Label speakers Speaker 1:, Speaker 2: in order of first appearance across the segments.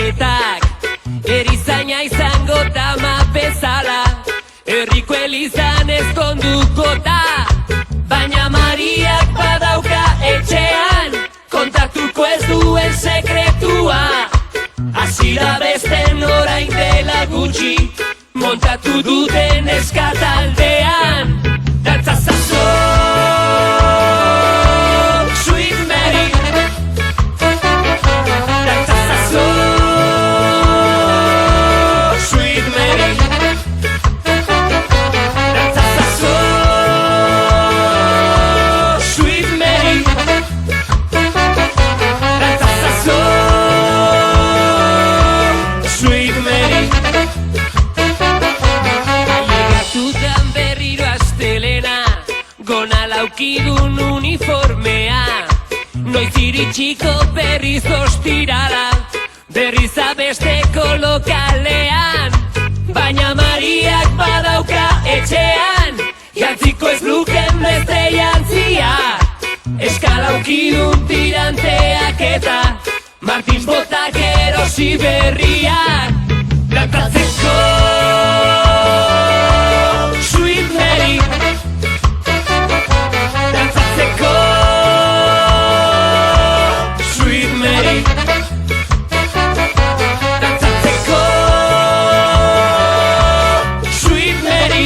Speaker 1: aketak erizaina izango tama bezala, herriko elizan ezkonduko ta, baina Mariak badauka etxean kontatuko ez duen sekretua. Hasi da beste orain dela gutxi montatu duten eskataldean. Dantza zazo, Sweet Mary. Dantza zazo, Sweet Mary. Dantza zazo, Sweet Mary. Dantza zazo, Sweet Mary. Ailegatutan berriro astelena, gona laukidun uniformea, noiz iritsiko berriz ostirala, berriz abesteko lokalean, baina Mariak badauka etxean jantziko ez luken beste jantzia, eskalaukidun tiranteak eta Martins botak erosi berriak. Dantzatzeko Sweet Mary. Dantzatzeko Sweet Mary. Dantzatzeko Sweet Mary.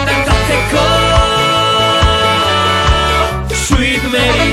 Speaker 1: Dantzatzeko Sweet Mary.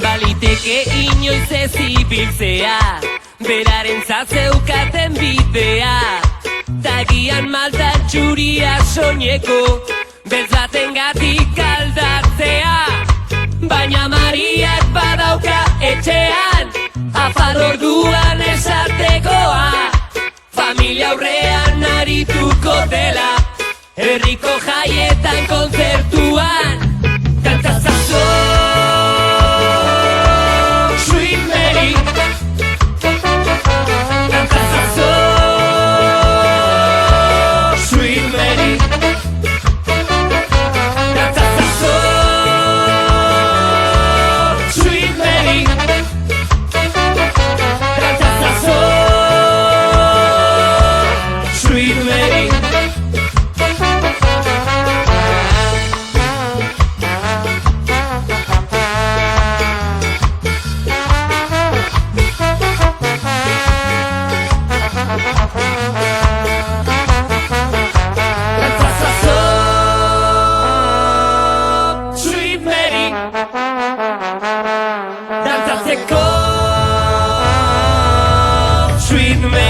Speaker 1: Baliteke inoiz ez ibiltzea, beraren zatzeukaten bidea, tagian malta txuria soineko, beltzaten gatik aldatzea, baina Mariak badauka etxean, afar orduan esatekoa, familia aurrean arituko dela, herriko jaietan kontzertuan. Dantza zazo, Sweet Mary. Dantza zazo, Sweet Mary. Dantza zazo, Sweet Mary. Dantza zazo, Sweet Mary. Sweet Mary. Dantzatzeko Sweet Mary.